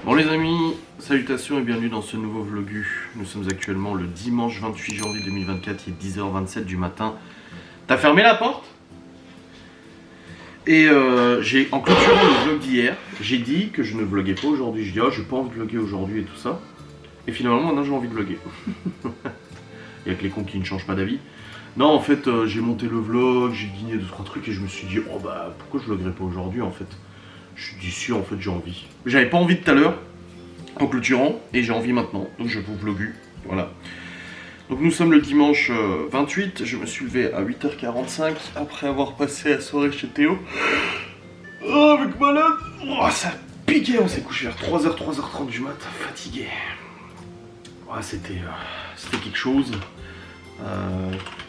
Bon les amis, salutations et bienvenue dans ce nouveau vlogu. Nous sommes actuellement le dimanche 28 janvier 2024, il est 10h27 du matin. T'as fermé la porte? Et en clôturant le vlog d'hier, j'ai dit que je ne vloguais pas aujourd'hui. Je dis oh j'ai pas envie de vlogger aujourd'hui et tout ça. Et finalement maintenant j'ai envie de vlogger. Il y a que les cons qui ne changent pas d'avis. Non en fait j'ai monté le vlog, j'ai dîné 2-3 trucs et je me suis dit oh bah pourquoi je vloguerais pas aujourd'hui en fait. Je suis dit si en fait j'ai envie. J'avais pas envie tout à l'heure en clôturant et j'ai envie maintenant. Donc je vous vlogue. Voilà. Donc nous sommes le dimanche 28. Je me suis levé à 8h45 après avoir passé la soirée chez Théo. Oh, avec malade. Oh, ça piquait. On s'est couché vers 3h, 3h30 du mat. Fatigué. Oh, c'était quelque chose.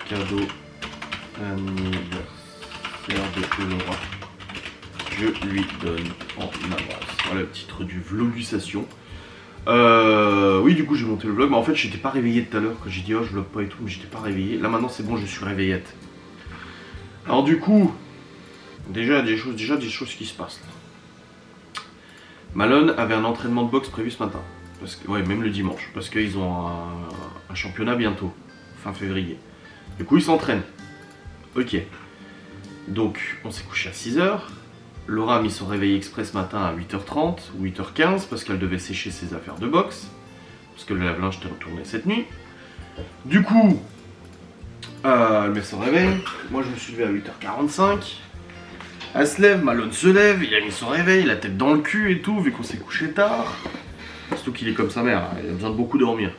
Cadeau anniversaire de Laura. Je lui donne en avance. Voilà le titre du vlogusation. Oui, du coup j'ai monté le vlog, mais en fait j'étais pas réveillé tout à l'heure quand j'ai dit oh je vlog pas et tout, mais j'étais pas réveillé. Là maintenant c'est bon, je suis réveillette. Alors du coup, déjà des choses qui se passent. Malone avait un entraînement de boxe prévu ce matin, parce que, ouais, même le dimanche, parce qu'ils ont un championnat bientôt, fin février. Du coup ils s'entraînent. Ok. Donc on s'est couché à 6h. Laura a mis son réveil express ce matin à 8h30 ou 8h15 parce qu'elle devait sécher ses affaires de boxe. Parce que le lave-linge était retourné cette nuit. Du coup, elle met son réveil. Moi je me suis levé à 8h45. Elle se lève, Malone se lève, il a mis son réveil, la tête dans le cul et tout, vu qu'on s'est couché tard. Surtout qu'il est comme sa mère, il a besoin de beaucoup dormir.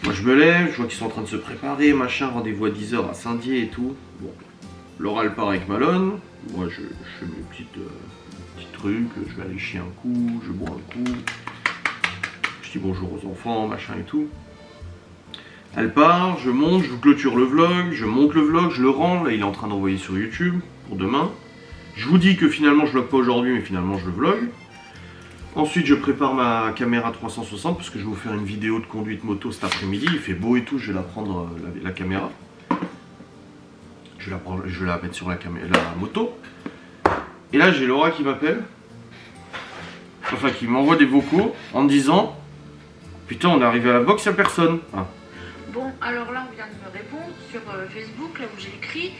Moi je me lève, je vois qu'ils sont en train de se préparer, machin, rendez-vous à 10h à Saint-Dié et tout. Bon. Laura elle part avec Malone, moi je fais mes petits trucs, je vais aller chier un coup, je bois un coup, je dis bonjour aux enfants, machin et tout. Elle part, je monte, je vous clôture le vlog, je monte le vlog, je le rends, là il est en train d'envoyer sur YouTube pour demain. Je vous dis que finalement je vlog pas aujourd'hui mais finalement je le vlog. Ensuite je prépare ma caméra 360 parce que je vais vous faire une vidéo de conduite moto cet après-midi, il fait beau et tout, je vais la prendre la caméra. Je vais la mettre sur la moto. Et là, j'ai Laura qui m'appelle. Enfin, qui m'envoie des vocaux en me disant putain, on est arrivé à la boxe, il n'y a personne. Ah. Bon, alors là, on vient de me répondre sur Facebook, là où j'ai écrit.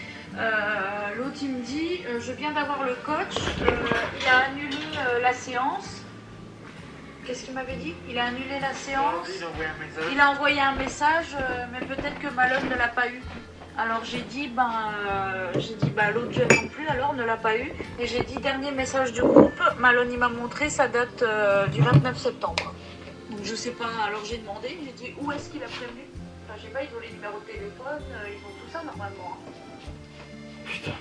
L'autre, il me dit je viens d'avoir le coach. Il a annulé la séance. Qu'est-ce qu'il m'avait dit? Il a annulé la séance. Il a envoyé un message, mais peut-être que Malone ne l'a pas eu. Alors j'ai dit l'autre jeune non plus, alors ne l'a pas eu. Et j'ai dit dernier message du groupe, Malone il m'a montré, ça date du 29 septembre. Donc je sais pas, alors j'ai demandé, j'ai dit où est-ce qu'il a prévenu. Enfin je sais pas, ils ont les numéros de téléphone, ils ont tout ça normalement. Putain.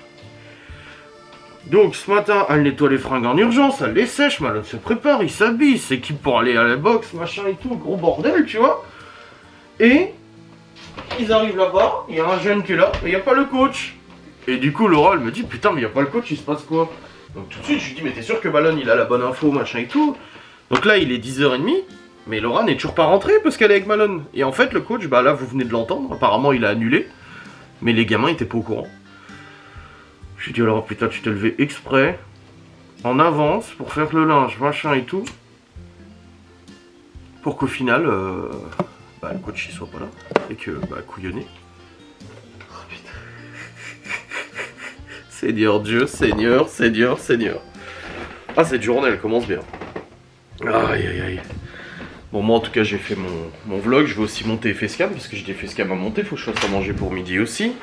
Donc ce matin, elle nettoie les fringues en urgence, elle les sèche, Malone se prépare, il s'habille, il s'équipe pour aller à la boxe, machin et tout, gros bordel, tu vois. Et ils arrivent là-bas, il y a un jeune qui est là, mais il n'y a pas le coach. Et du coup, Laura, elle me dit, putain, mais il n'y a pas le coach, il se passe quoi? Donc tout de suite, je lui dis, mais t'es sûr que Malone, il a la bonne info, machin et tout? Donc là, il est 10h30, mais Laura n'est toujours pas rentrée parce qu'elle est avec Malone. Et en fait, le coach, bah là, vous venez de l'entendre, apparemment, il a annulé, mais les gamins étaient pas au courant. Je lui dis, alors, putain, tu t'es levé exprès, en avance, pour faire le linge, machin et tout, pour qu'au final... le coach il soit pas là et que couillonné. Oh putain. Seigneur Dieu, Seigneur. Ah cette journée elle commence bien. Aïe aïe aïe. Bon moi en tout cas j'ai fait mon vlog, je vais aussi monter facecam parce que j'ai des facecam à monter, faut que je fasse à manger pour midi aussi.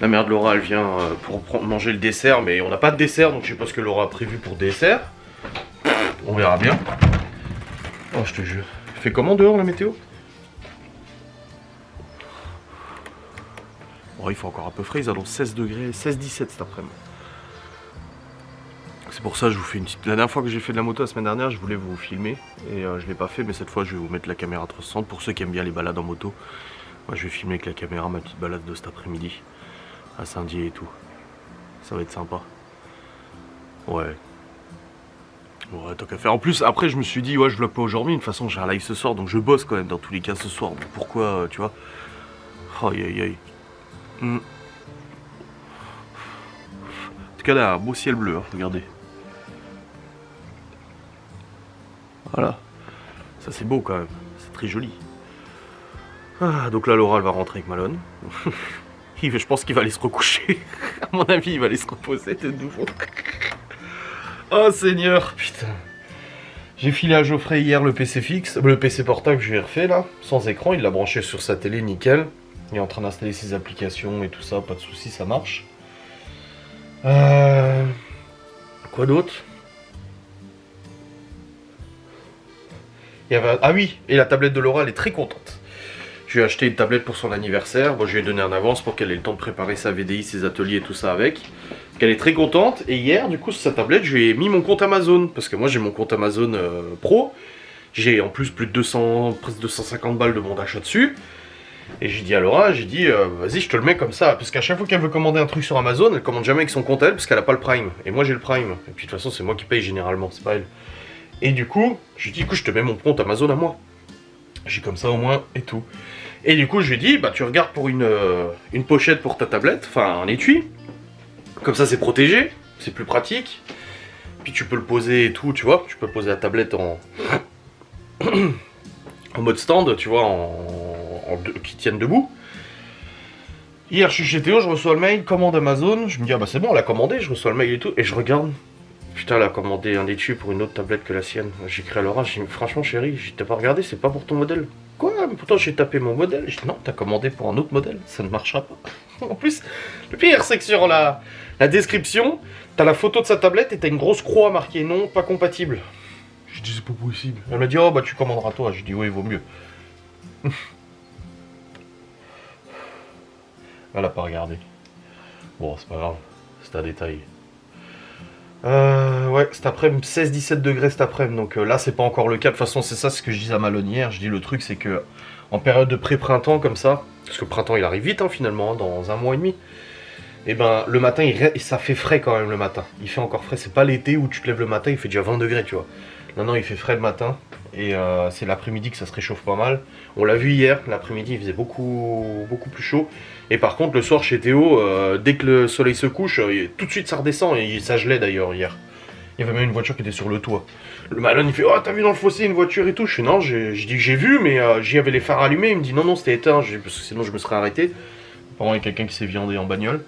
La mère de Laura elle vient pour manger le dessert mais on n'a pas de dessert donc je sais pas ce que Laura a prévu pour dessert. On verra bien. Oh je te jure. Il fait comment dehors la météo? Oh, il faut encore un peu frais, ils annoncent 16 degrés, 16-17 cet après-midi. C'est pour ça que je vous fais une petite... La dernière fois que j'ai fait de la moto la semaine dernière, je voulais vous filmer. Et je l'ai pas fait, mais cette fois je vais vous mettre la caméra 360 pour ceux qui aiment bien les balades en moto. Moi je vais filmer avec la caméra ma petite balade de cet après-midi. À Saint-Dié et tout. Ça va être sympa. Ouais. Ouais, tant qu'à faire. En plus, après je me suis dit, ouais je vlog pas aujourd'hui, de toute façon j'ai un live ce soir, donc je bosse quand même dans tous les cas ce soir. Donc pourquoi, tu vois. Aïe aïe aïe. En tout cas là, un beau ciel bleu, hein, regardez. Voilà. Ça c'est beau quand même. C'est très joli. Ah, donc là Laura elle va rentrer avec Malone. Je pense qu'il va aller se recoucher. À mon avis il va aller se reposer de nouveau. Oh Seigneur, putain. J'ai filé à Geoffrey hier le PC fixe, le PC portable que je lui ai refait là, sans écran, il l'a branché sur sa télé, nickel. Il est en train d'installer ses applications et tout ça, pas de soucis, ça marche. Quoi d'autre? Ah oui, et la tablette de Laura, elle est très contente. Je lui ai acheté une tablette pour son anniversaire, bon, je lui ai donné en avance pour qu'elle ait le temps de préparer sa VDI, ses ateliers et tout ça avec. Elle est très contente, et hier, du coup, sur sa tablette, je lui ai mis mon compte Amazon, parce que moi j'ai mon compte Amazon Pro, j'ai en plus plus de 200, presque 250 balles de bon d'achat dessus, et j'ai dit à Laura, j'ai dit, vas-y, je te le mets comme ça, parce qu'à chaque fois qu'elle veut commander un truc sur Amazon, elle commande jamais avec son compte elle, parce qu'elle a pas le Prime, et moi j'ai le Prime, et puis de toute façon c'est moi qui paye généralement, c'est pas elle. Et du coup, j'ai dit, écoute, je te mets mon compte Amazon à moi, j'ai comme ça au moins, et tout. Et du coup, je lui ai dit, bah tu regardes pour une pochette pour ta tablette, enfin un étui. Comme ça, c'est protégé, c'est plus pratique. Puis tu peux le poser et tout, tu vois. Tu peux poser la tablette en mode stand, tu vois, qui tienne debout. Hier, je suis chez Théo, je reçois le mail, commande Amazon. Je me dis, ah bah c'est bon, elle a commandé, je reçois le mail et tout. Et je regarde, putain, elle a commandé un étui pour une autre tablette que la sienne. J'écris à Laura, j'ai dit, franchement chérie, t'as pas regardé, c'est pas pour ton modèle. Quoi? Mais pourtant j'ai tapé mon modèle. J'ai dit non, t'as commandé pour un autre modèle, ça ne marchera pas. En plus, le pire c'est que sur la description, t'as la photo de sa tablette et t'as une grosse croix marquée non, pas compatible. Je dis c'est pas possible. Elle m'a dit oh bah tu commanderas toi. J'ai dit oui, il vaut mieux. Elle a pas regardé. Bon, c'est pas grave, c'est un détail. Ouais, cet après-midi, 16-17 degrés cet après-midi, donc là c'est pas encore le cas, de toute façon c'est ça ce que je disais à Malone hier, je dis le truc c'est que en période de pré-printemps comme ça, parce que le printemps il arrive vite hein, finalement, hein, dans un mois et demi, et ben le matin ça fait frais quand même le matin, il fait encore frais, c'est pas l'été où tu te lèves le matin, il fait déjà 20 degrés tu vois, non il fait frais le matin, et c'est l'après-midi que ça se réchauffe pas mal, on l'a vu hier, l'après-midi il faisait beaucoup plus chaud, et par contre le soir chez Théo, dès que le soleil se couche, tout de suite ça redescend, et ça gelait d'ailleurs hier. Il y avait même une voiture qui était sur le toit. Le Malone il fait oh t'as vu dans le fossé une voiture et tout. Je fais non, je dis que j'ai vu mais j'y avais les phares allumés. Il me dit non c'était éteint parce que sinon je me serais arrêté. Apparemment il y a quelqu'un qui s'est viandé en bagnole.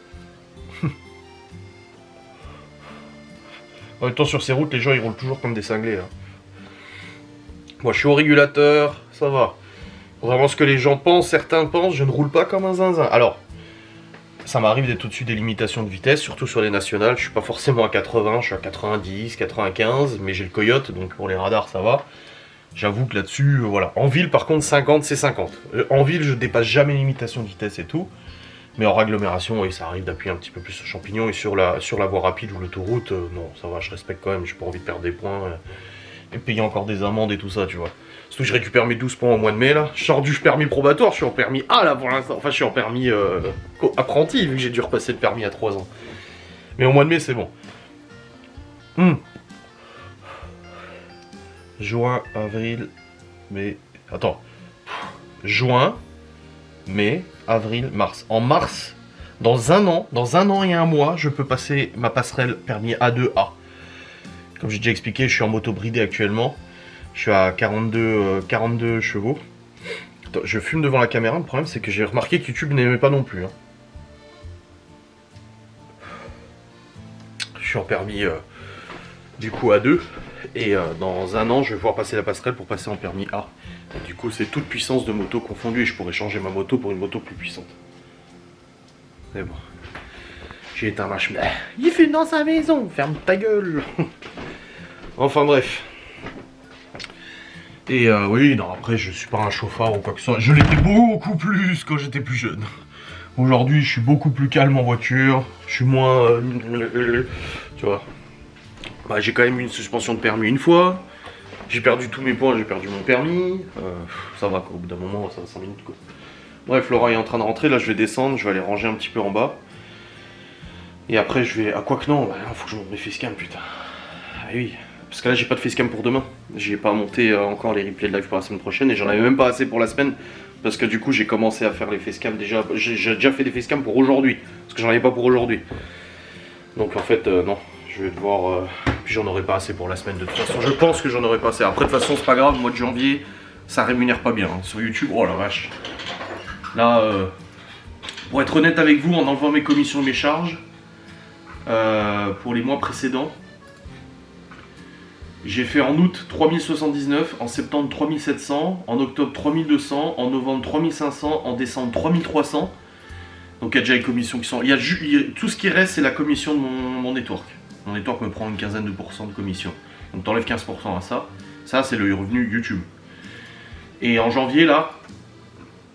En même temps sur ces routes les gens ils roulent toujours comme des cinglés hein. Moi je suis au régulateur, ça va. Vraiment ce que les gens pensent, certains pensent, je ne roule pas comme un zinzin. Alors ça m'arrive d'être au-dessus des limitations de vitesse, surtout sur les nationales. Je suis pas forcément à 80, je suis à 90, 95, mais j'ai le Coyote, donc pour les radars ça va. J'avoue que là-dessus, voilà. En ville par contre 50 c'est 50. En ville je dépasse jamais les limitations de vitesse et tout. Mais en agglomération, oui, ça arrive d'appuyer un petit peu plus sur champignon. Et sur la voie rapide ou l'autoroute, non, ça va, je respecte quand même, j'ai pas envie de perdre des points. Et payer encore des amendes et tout ça, tu vois. Surtout que je récupère mes 12 points au mois de mai là. Je sors du permis probatoire, je suis en permis A là pour l'instant. Enfin je suis en permis apprenti vu que j'ai dû repasser le permis à 3 ans. Mais au mois de mai c'est bon. Juin, avril, mai... Attends. Juin, mai, avril, mars. En mars, dans un an et un mois, je peux passer ma passerelle permis A2A. Comme j'ai déjà expliqué, je suis en moto bridée actuellement. Je suis à 42 chevaux. Attends, je fume devant la caméra, le problème c'est que j'ai remarqué que YouTube n'aimait pas non plus. Hein. Je suis en permis du coup A2. Et dans un an, je vais pouvoir passer la passerelle pour passer en permis A. Et du coup, c'est toute puissance de moto confondue et je pourrais changer ma moto pour une moto plus puissante. Mais bon. J'ai éteint ma cheminée. Il fume dans sa maison, ferme ta gueule. Enfin bref. Et oui, non, après je suis pas un chauffard ou quoi que ce soit. Je l'étais beaucoup plus quand j'étais plus jeune. Aujourd'hui, je suis beaucoup plus calme en voiture. Je suis moins... tu vois. Bah, j'ai quand même eu une suspension de permis une fois. J'ai perdu tous mes points, j'ai perdu mon permis. Ça va quoi, au bout d'un moment, ça va 5 minutes quoi. Bref, Laura est en train de rentrer, là je vais descendre, je vais aller ranger un petit peu en bas. Et après je vais... Ah quoi que non, bah, faut que je monte mes facecam putain. Ah oui. Parce que là j'ai pas de facecam pour demain. J'ai pas monté encore les replays de live pour la semaine prochaine et j'en avais même pas assez pour la semaine. Parce que du coup j'ai commencé à faire les facecam déjà. J'ai déjà fait des facecam pour aujourd'hui. Parce que j'en avais pas pour aujourd'hui. Donc en fait non, je vais devoir Puis j'en aurai pas assez pour la semaine de toute façon. Je pense que j'en aurai pas assez. Après de toute façon c'est pas grave, le mois de janvier ça rémunère pas bien. Hein. Sur YouTube, oh la vache. Là, pour être honnête avec vous, en enlevant mes commissions et mes charges, pour les mois précédents, j'ai fait en août 3079, en septembre 3700, en octobre 3200, en novembre 3500, en décembre 3300. Donc il y a déjà les commissions qui sont... tout ce qui reste c'est la commission de mon network. Mon network me prend une quinzaine de pourcents de commission. Donc t'enlèves 15% à ça. Ça c'est le revenu YouTube. Et en janvier là,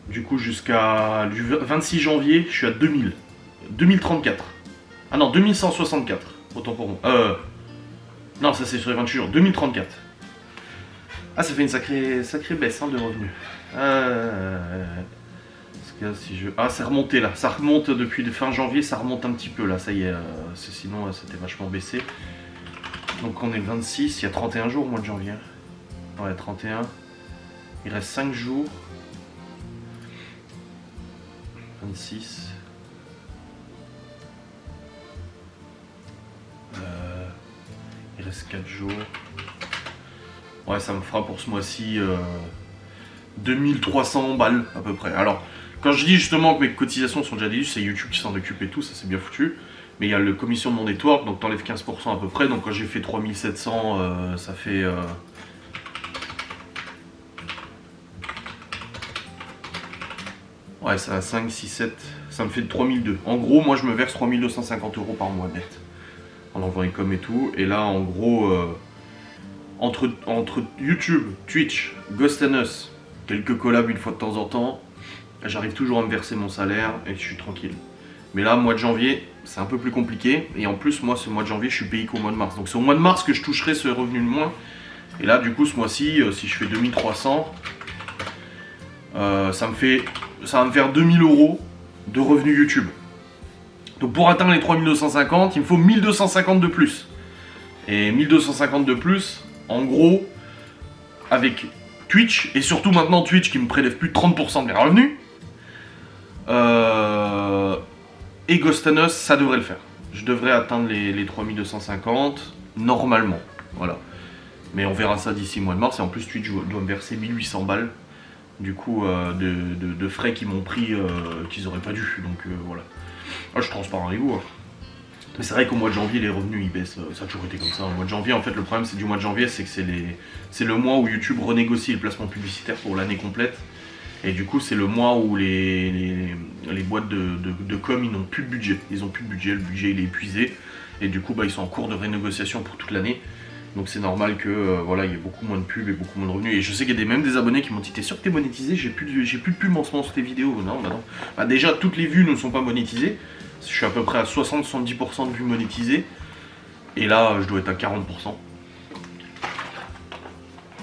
du coup jusqu'à du 26 janvier, je suis à 2034. Ah non, 2164. Autant pour moi. Non, ça c'est sur les 28 jours. 2034. Ah, ça fait une sacrée baisse hein, de revenus. Parce que si je... Ah, c'est remonté là. Ça remonte depuis fin janvier, ça remonte un petit peu là. Ça y est, sinon c'était vachement baissé. Donc on est le 26, il y a 31 jours au mois de janvier. Ouais, 31. Il reste 5 jours. 26. Il reste 4 jours. Ouais, ça me fera pour ce mois-ci 2300 balles à peu près. Alors, quand je dis justement que mes cotisations sont déjà déduites, c'est YouTube qui s'en occupe et tout, ça c'est bien foutu. Mais il y a le commission de mon network, donc t'enlèves 15% à peu près. Donc quand j'ai fait 3700, ça fait... Ouais, ça a 5, 6, 7, ça me fait 3002. En gros, moi je me verse 3250 € par mois net. En envoyant les coms et tout. Et là, en gros, entre YouTube, Twitch, Ghost and Us, quelques collabs une fois de temps en temps, j'arrive toujours à me verser mon salaire et je suis tranquille. Mais là, mois de janvier, c'est un peu plus compliqué. Et en plus, moi, ce mois de janvier, je suis payé qu'au mois de mars. Donc c'est au mois de mars que je toucherai ce revenu de moins. Et là, du coup, ce mois-ci, si je fais 2300, ça va me faire 2000 € de revenus YouTube. Donc pour atteindre les 3250, il me faut 1250 de plus. Et 1250 de plus, en gros, avec Twitch, et surtout maintenant Twitch qui me prélève plus de 30% de mes revenus, et Ghost and Us, ça devrait le faire. Je devrais atteindre les 3250, normalement. Voilà. Mais on verra ça d'ici le mois de mars, et en plus Twitch doit me verser 1800 balles. Du coup, de frais qu'ils m'ont pris, qu'ils auraient pas dû. Donc voilà. Ah, je suis transparent avec vous. Hein. Mais c'est vrai qu'au mois de janvier, les revenus ils baissent. Ça a toujours été comme ça. Au mois de janvier, en fait, le problème c'est du mois de janvier, c'est que c'est le mois où YouTube renégocie le placement publicitaire pour l'année complète. Et du coup, c'est le mois où les boîtes de com, ils n'ont plus de budget. Ils ont plus de budget, le budget il est épuisé. Et du coup, bah, ils sont en cours de renégociation pour toute l'année. Donc c'est normal que voilà, il y ait beaucoup moins de pubs et beaucoup moins de revenus. Et je sais qu'il y a même des abonnés qui m'ont dit: t'es sûr que t'es monétisé? J'ai plus de pubs en ce moment sur tes vidéos. Non, bah non. Bah déjà, toutes les vues ne sont pas monétisées. Je suis à peu près à 60-70% de vues monétisées. Et là, je dois être à 40%.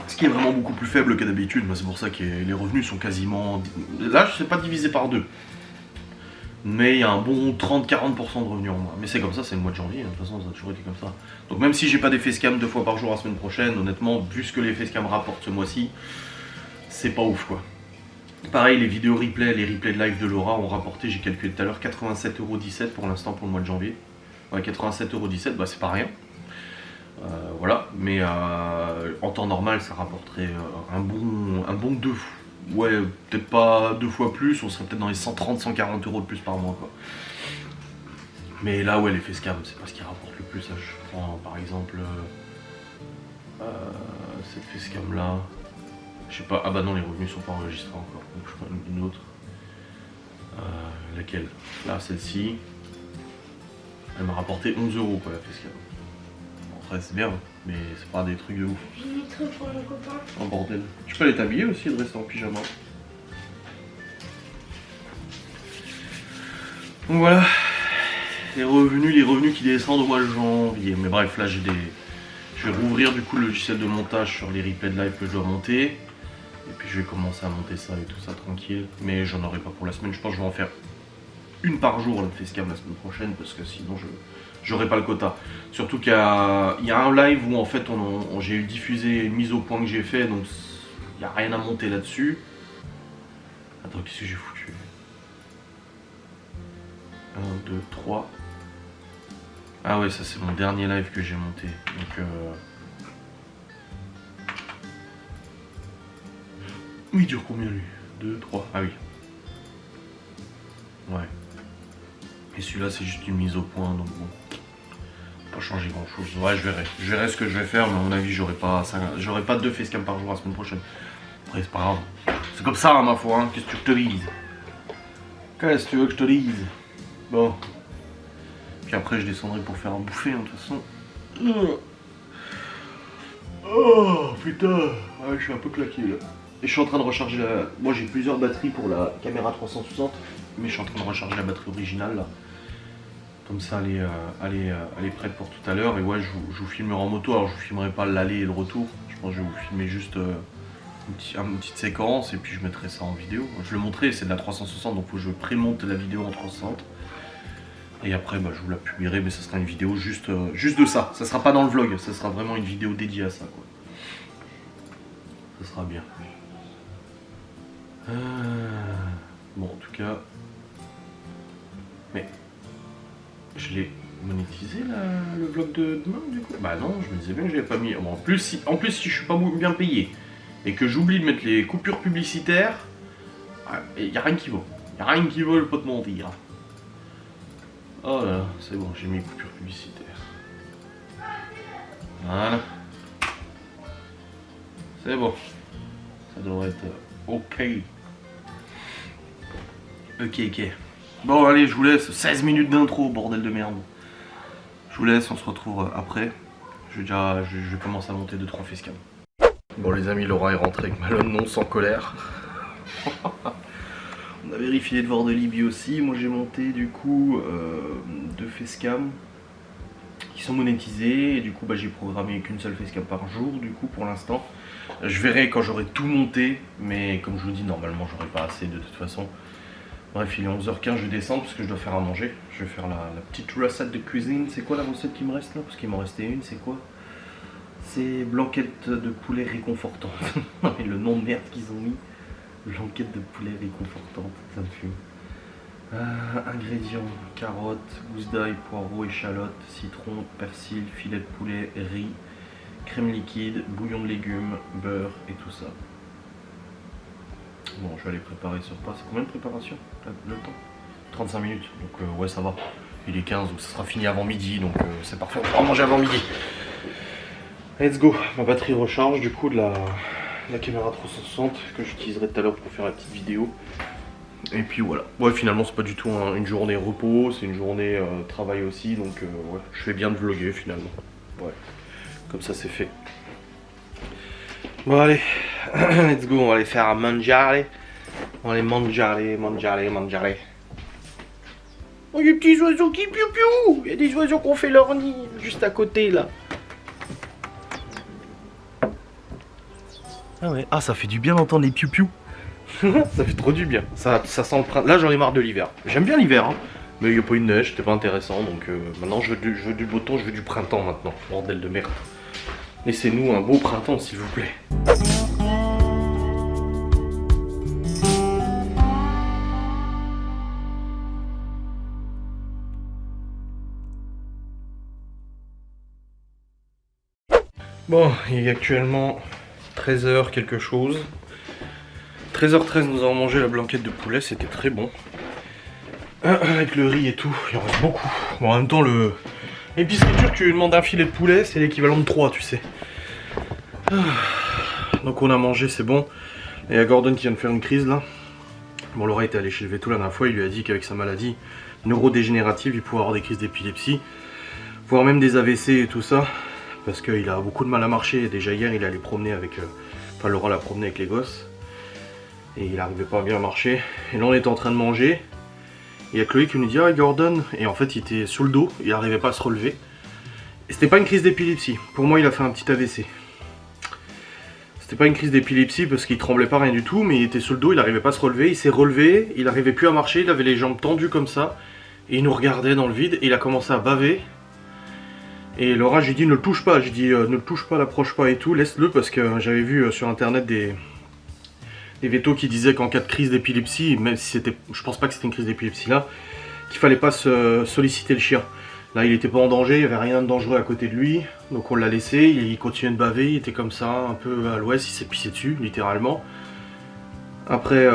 Ce qui est vraiment beaucoup plus faible que d'habitude. C'est pour ça que les revenus sont quasiment... Là, je sais pas divisé par 2. Mais il y a un bon 30-40% de revenus en moins. Mais c'est comme ça, c'est le mois de janvier, de toute façon ça a toujours été comme ça. Donc même si j'ai pas des facecam 2 fois par jour la semaine prochaine, honnêtement, vu ce que les facecam rapportent ce mois-ci, c'est pas ouf quoi. Pareil, les vidéos replay, les replays de live de Laura ont rapporté, j'ai calculé tout à l'heure, 87,17 € pour l'instant pour le mois de janvier. Ouais, 87,17 €, bah c'est pas rien. Voilà, mais en temps normal ça rapporterait un bon 2 fois. Ouais, peut-être pas 2 fois plus, on serait peut-être dans les 130-140 € de plus par mois quoi. Mais là ouais, les facecam, c'est pas ce qui rapporte le plus. Je prends par exemple cette facecam là. Je sais pas, ah bah non, les revenus sont pas enregistrés encore, donc je prends une autre. Laquelle? Là, celle-ci. Elle m'a rapporté 11 € quoi la facecam. Bon, après c'est bien, mais c'est pas des trucs de ouf. J'ai mis trop pour mon copain. Oh bordel. Tu peux aller t'habiller aussi et de rester en pyjama. Donc voilà. Les revenus qui descendent au mois de janvier. Mais bref, là j'ai des... Je vais rouvrir du coup le logiciel de montage sur les replays de live que je dois monter. Et puis je vais commencer à monter ça et tout ça tranquille. Mais j'en aurai pas pour la semaine. Je pense que je vais en faire une par jour de facecam la semaine prochaine. Parce que sinon j'aurai pas le quota. Surtout qu'il y a un live où en fait j'ai eu diffusé une mise au point que j'ai fait. Donc il n'y a rien à monter là-dessus. Attends, qu'est-ce que j'ai foutu? 1, 2, 3. Ah ouais, ça c'est mon dernier live que j'ai monté. Donc il dure combien lui? 2, 3. Ah oui. Ouais. Et celui-là c'est juste une mise au point, donc bon. Pas changer grand chose. Ouais, je verrai ce que je vais faire, mais à mon avis j'aurai pas 2 facecam par jour la semaine prochaine. Après c'est pas grave. C'est comme ça, hein, ma foi, hein. Qu'est-ce que je te dise? Qu'est-ce que tu veux que je te dise? Bon. Puis après je descendrai pour faire à bouffer, hein, de toute façon. Oh putain, ouais, je suis un peu claqué là. Et je suis en train de recharger la... Moi j'ai plusieurs batteries pour la caméra 360, mais je suis en train de recharger la batterie originale là. Comme ça elle est prête pour tout à l'heure. Et ouais, je vous filmerai en moto. Alors je vous filmerai pas l'aller et le retour. Je pense que je vais vous filmer juste une petite séquence et puis je mettrai ça en vidéo. Je le montrerai, c'est de la 360, donc faut que je prémonte la vidéo en 360. Et après bah, je vous la publierai, mais ça sera une vidéo juste de ça. Ça sera pas dans le vlog, ça sera vraiment une vidéo dédiée à ça quoi. Ça sera bien. Bon en tout cas. Mais je l'ai monétisé le vlog de demain du coup? Bah non, je me disais bien que je l'avais pas mis. Bon, en plus si je suis pas bien payé et que j'oublie de mettre les coupures publicitaires, il n'y a rien qui vaut. Il n'y a rien qui vaut le pot de mentir. Oh là là, c'est bon, j'ai mis les coupures publicitaires. Voilà. C'est bon. Ça devrait être ok. Ok. Bon allez, je vous laisse. 16 minutes d'intro, bordel de merde. Je vous laisse, on se retrouve après. Je vais commencer à monter 2-3 facecam. Bon les amis, Laura est rentrée avec Malone non sans colère. On a vérifié le devoir de Libye aussi. Moi j'ai monté du coup 2 facecam qui sont monétisés. Et du coup bah, j'ai programmé qu'une seule facecam par jour du coup pour l'instant. Je verrai quand j'aurai tout monté. Mais comme je vous dis, normalement j'aurai pas assez de toute façon. Bref, il est 11h15, je descends parce que je dois faire à manger. Je vais faire la petite recette de cuisine. C'est quoi la recette qui me reste là? Parce qu'il m'en restait une, c'est quoi? C'est blanquette de poulet réconfortante. Non mais le nom de merde qu'ils ont mis. Blanquette de poulet réconfortante, ça me fume. Ingrédients, carottes, gousse d'ail, poireaux, échalotes, citron, persil, filet de poulet, riz, crème liquide, bouillon de légumes, beurre et tout ça. Bon, je vais aller préparer sur place. C'est combien de préparation le temps? 35 minutes, donc ouais ça va. Il est 15, donc ça sera fini avant midi, donc c'est parfait, on pourra manger avant midi. Let's go. Ma batterie recharge du coup de la caméra 360 que j'utiliserai tout à l'heure pour faire la petite vidéo. Et puis voilà. Ouais, finalement c'est pas du tout une journée repos, c'est une journée travail aussi, donc ouais, je fais bien de vlogger finalement. Ouais, comme ça c'est fait. Bon allez, let's go, on va aller faire à manger. On va aller manger. Oh, il y a des petits oiseaux qui piou-piou. Il y a des oiseaux qui ont fait leur nid juste à côté là. Ah ouais, ah ça fait du bien d'entendre les piou-piou. Ça fait trop du bien. Ça sent le printemps. Là j'en ai marre de l'hiver. J'aime bien l'hiver, hein. Mais il n'y a pas eu de neige, c'était pas intéressant. Donc maintenant je veux du beau temps, je veux du printemps maintenant. Bordel de merde. Laissez-nous un beau printemps s'il vous plaît. Bon, il est actuellement 13h quelque chose. 13h13, nous avons mangé la blanquette de poulet, c'était très bon. Avec le riz et tout, il en reste beaucoup. Bon, en même temps, l'épicerie turque, tu lui demandes un filet de poulet, c'est l'équivalent de 3, tu sais. Donc on a mangé, c'est bon. Et il y a Gordon qui vient de faire une crise là. Bon, Laura était allée chez le véto la dernière fois, il lui a dit qu'avec sa maladie neurodégénérative, il pouvait avoir des crises d'épilepsie, voire même des AVC et tout ça. Parce qu'il a beaucoup de mal à marcher. Et déjà hier, il allait promener avec... Enfin, Laura l'a promené avec les gosses. Et il n'arrivait pas bien à marcher. Et là, on était en train de manger. Et il y a Chloé qui nous dit « Ah, Gordon !» Et en fait, il était sur le dos. Il n'arrivait pas à se relever. Et c'était pas une crise d'épilepsie. Pour moi, il a fait un petit AVC. C'était pas une crise d'épilepsie parce qu'il tremblait pas, rien du tout. Mais il était sur le dos, il n'arrivait pas à se relever. Il s'est relevé. Il n'arrivait plus à marcher. Il avait les jambes tendues comme ça. Et il nous regardait dans le vide. Et il a commencé à baver. Et Laura, j'ai dit ne le touche pas, j'ai dit ne le touche pas, l'approche pas et tout, laisse-le parce que j'avais vu sur internet des vétos qui disaient qu'en cas de crise d'épilepsie, même si c'était, je pense pas que c'était une crise d'épilepsie là, qu'il fallait pas solliciter le chien. Là il était pas en danger, il n'y avait rien de dangereux à côté de lui, donc on l'a laissé, il continuait de baver, il était comme ça, un peu à l'ouest, il s'est pissé dessus, littéralement. Après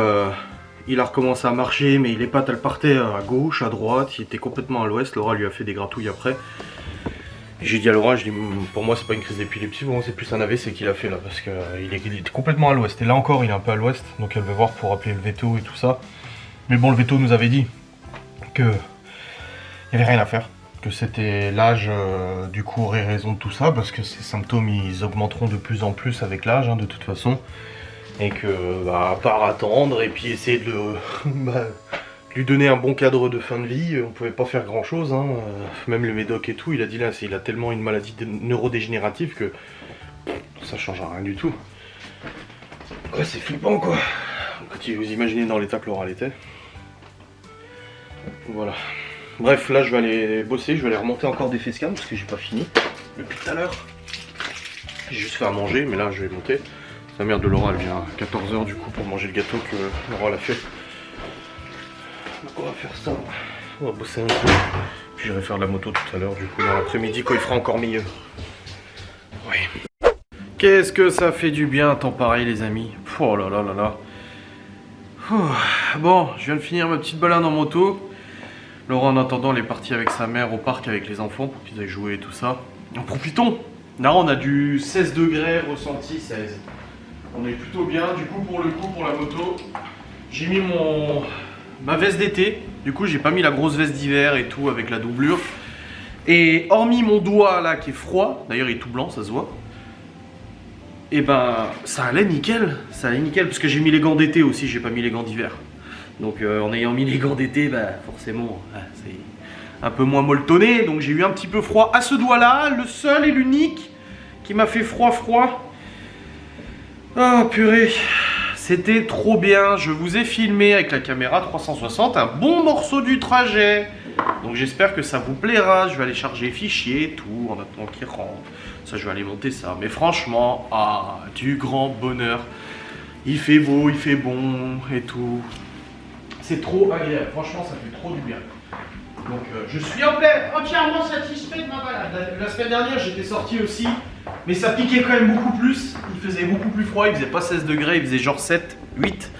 il a recommencé à marcher, mais les pattes elles partaient à gauche, à droite, il était complètement à l'ouest, Laura lui a fait des gratouilles après. J'ai dit à Laura, je dis, pour moi c'est pas une crise d'épilepsie, pour moi c'est plus un AVC qu'il a fait là, parce qu'il était complètement à l'ouest, et là encore il est un peu à l'ouest, donc elle veut voir pour appeler le veto et tout ça. Mais bon, le veto nous avait dit que il n'y avait rien à faire, que c'était l'âge du coup aurait raison de tout ça, parce que ces symptômes ils augmenteront de plus en plus avec l'âge de toute façon, et que à part attendre et puis essayer de lui donner un bon cadre de fin de vie, on pouvait pas faire grand chose, même le médoc et tout, il a dit là, il a tellement une maladie neurodégénérative que ça change rien du tout. Ouais, c'est flippant quoi, quand vous imaginez dans l'état que Laura était. Voilà. Bref, là je vais aller bosser, je vais aller remonter encore des facecams parce que j'ai pas fini depuis tout à l'heure. J'ai juste fait à manger, mais là je vais monter. La mère de Laura elle vient à 14 h du coup pour manger le gâteau que Laura l'a fait. Donc on va faire ça, on va bosser un peu. Puis j'irai faire de la moto tout à l'heure du coup dans l'après-midi quand il fera encore meilleur. Oui. Qu'est-ce que ça fait du bien, temps pareil les amis. Oh là là là là. Bon, je viens de finir ma petite balade en moto. Laura en attendant elle est partie avec sa mère au parc avec les enfants pour qu'ils aillent jouer et tout ça. En profitons. Là on a du 16 degrés ressenti 16. On est plutôt bien. Du coup pour la moto, j'ai mis ma veste d'été. Du coup j'ai pas mis la grosse veste d'hiver et tout avec la doublure. Et hormis mon doigt là qui est froid, d'ailleurs il est tout blanc, ça se voit. Et ben ça allait nickel, parce que j'ai mis les gants d'été aussi, j'ai pas mis les gants d'hiver. Donc en ayant mis les gants d'été, bah forcément c'est un peu moins molletonné, donc j'ai eu un petit peu froid à ce doigt là, le seul et l'unique qui m'a fait froid. Ah purée, c'était trop bien, je vous ai filmé avec la caméra 360 un bon morceau du trajet. Donc j'espère que ça vous plaira, je vais aller charger les fichiers et tout en attendant qu'il rentre. Ça je vais aller monter ça, mais franchement, du grand bonheur. Il fait beau, il fait bon et tout. C'est trop agréable, franchement ça fait trop du bien. Donc je suis entièrement satisfait de ma balade. La semaine dernière j'étais sorti aussi, mais ça piquait quand même beaucoup plus. Il faisait beaucoup plus froid, il faisait pas 16 degrés, il faisait genre 7, 8.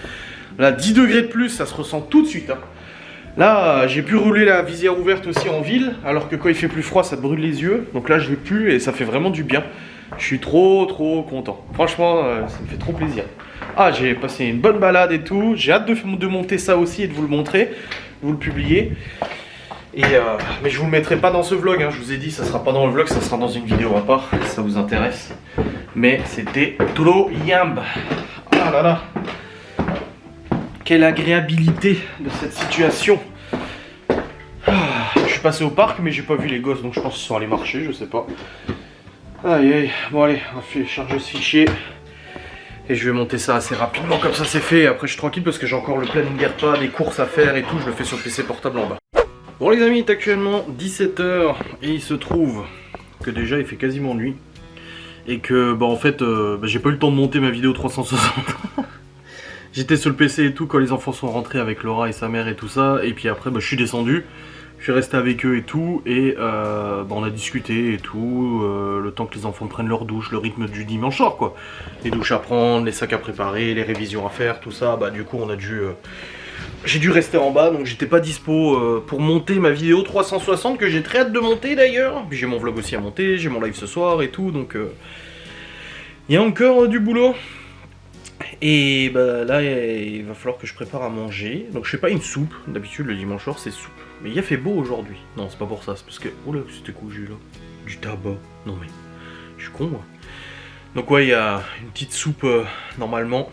Là 10 degrés de plus, ça se ressent tout de suite. Là j'ai pu rouler la visière ouverte aussi en ville, alors que quand il fait plus froid ça te brûle les yeux. Donc là je l'ai plus et ça fait vraiment du bien. Je suis trop content. Franchement ça me fait trop plaisir. J'ai passé une bonne balade et tout. J'ai hâte de monter ça aussi et de vous le montrer, de vous le publier. Mais je vous le mettrai pas dans ce vlog, je vous ai dit ça sera pas dans le vlog, ça sera dans une vidéo à part si ça vous intéresse. Mais c'était trop yamb. Ah là là. Quelle agréabilité de cette situation. Je suis passé au parc mais j'ai pas vu les gosses donc je pense qu'ils sont allés marcher, je sais pas. Aïe. Bon allez, on va charger ce fichier. Et je vais monter ça assez rapidement, comme ça c'est fait. Après je suis tranquille parce que j'ai encore le planning AirPad, des courses à faire et tout. Je le fais sur le PC portable en bas. Bon les amis, il est actuellement 17 h et il se trouve que déjà il fait quasiment nuit. Et que en fait j'ai pas eu le temps de monter ma vidéo 360. J'étais sur le PC et tout quand les enfants sont rentrés avec Laura et sa mère et tout ça. Et puis après je suis descendu. Je suis resté avec eux et tout, et on a discuté et tout, le temps que les enfants prennent leur douche, le rythme du dimanche soir quoi. Les douches à prendre, les sacs à préparer, les révisions à faire, tout ça, du coup on a dû... j'ai dû rester en bas, donc j'étais pas dispo pour monter ma vidéo 360, que j'ai très hâte de monter d'ailleurs. Puis j'ai mon vlog aussi à monter, j'ai mon live ce soir et tout, donc... il y a encore du boulot. Et là il va falloir que je prépare à manger. Donc je fais pas une soupe, d'habitude le dimanche soir c'est soupe. Mais il a fait beau aujourd'hui. Non c'est pas pour ça, c'est parce que... Oh là c'était quoi j'ai là? Du tabac. Non mais... Je suis con moi. Donc ouais il y a une petite soupe normalement.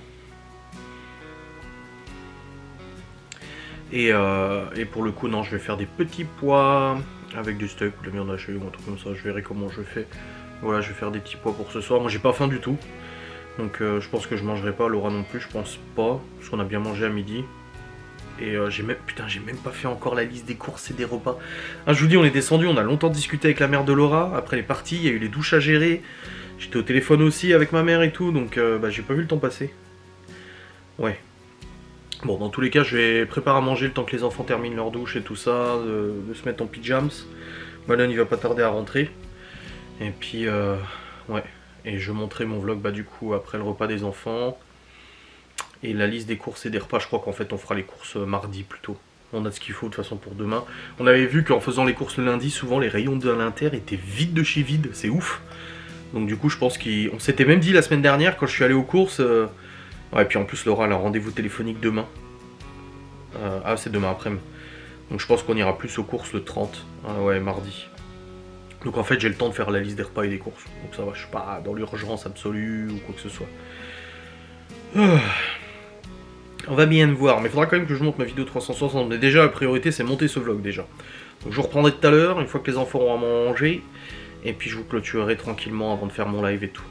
Et pour le coup non je vais faire des petits pois avec du steak ou de la viande hachée ou un truc comme ça. Je verrai comment je fais. Voilà je vais faire des petits pois pour ce soir. Moi j'ai pas faim du tout. Donc je pense que je mangerai pas, Laura non plus, je pense pas, parce qu'on a bien mangé à midi. Et j'ai même pas fait encore la liste des courses et des repas. Je vous dis, on est descendu, on a longtemps discuté avec la mère de Laura, après elle est partie, il y a eu les douches à gérer. J'étais au téléphone aussi avec ma mère et tout, donc j'ai pas vu le temps passer. Ouais. Bon, dans tous les cas, je vais préparer à manger le temps que les enfants terminent leur douche et tout ça, de se mettre en pyjamas. Malone il va pas tarder à rentrer. Et puis ouais. Et je montrerai mon vlog du coup après le repas des enfants. Et la liste des courses et des repas, je crois qu'en fait on fera les courses mardi plutôt. On a ce qu'il faut de toute façon pour demain. On avait vu qu'en faisant les courses le lundi, souvent les rayons de l'Inter étaient vides de chez vide, c'est ouf. Donc du coup je pense qu'on s'était même dit la semaine dernière quand je suis allé aux courses. Ouais, et puis en plus Laura elle a un rendez-vous téléphonique demain. Ah c'est demain après-midi. Donc je pense qu'on ira plus aux courses le 30. Ouais, mardi. Donc en fait j'ai le temps de faire la liste des repas et des courses. Donc ça va, je suis pas dans l'urgence absolue ou quoi que ce soit. On va bien voir, mais il faudra quand même que je monte ma vidéo 360. Mais déjà la priorité c'est monter ce vlog déjà. Donc je vous reprendrai tout à l'heure, une fois que les enfants auront à manger. Et puis je vous clôturerai tranquillement avant de faire mon live et tout.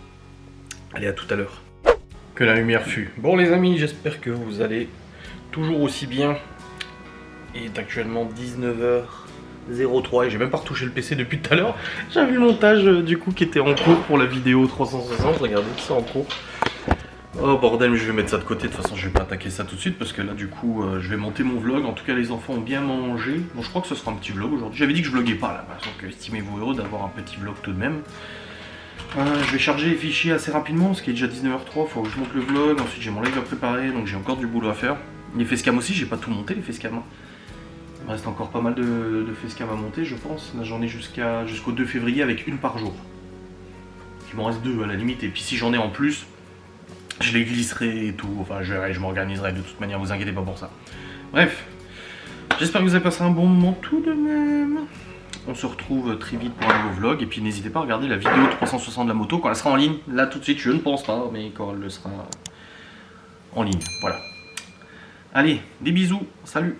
Allez, à tout à l'heure. Que la lumière fût. Bon les amis, j'espère que vous allez toujours aussi bien. Il est actuellement 19h03 et j'ai même pas retouché le PC depuis tout à l'heure. J'avais le montage du coup qui était en cours pour la vidéo 360. Regardez, c'est en cours. Oh bordel, mais je vais mettre ça de côté. De toute façon, je vais pas attaquer ça tout de suite parce que là, du coup, je vais monter mon vlog. En tout cas, les enfants ont bien mangé. Bon, je crois que ce sera un petit vlog aujourd'hui. J'avais dit que je vloguais pas là, donc estimez-vous heureux d'avoir un petit vlog tout de même. Je vais charger les fichiers assez rapidement parce qu'il est déjà 19h03. Faut que je monte le vlog. Ensuite, j'ai mon live à préparer, donc j'ai encore du boulot à faire. Les facecam aussi, j'ai pas tout monté les facecam. Il me reste encore pas mal de facecam à monter, je pense. Là, j'en ai jusqu'au 2 février avec une par jour. Il m'en reste 2 à la limite. Et puis si j'en ai en plus, je les glisserai et tout. Enfin, je m'organiserai de toute manière, vous inquiétez pas pour ça. Bref, j'espère que vous avez passé un bon moment tout de même. On se retrouve très vite pour un nouveau vlog. Et puis n'hésitez pas à regarder la vidéo 360 de la moto quand elle sera en ligne. Là tout de suite, je ne pense pas, mais quand elle le sera en ligne. Voilà. Allez, des bisous. Salut.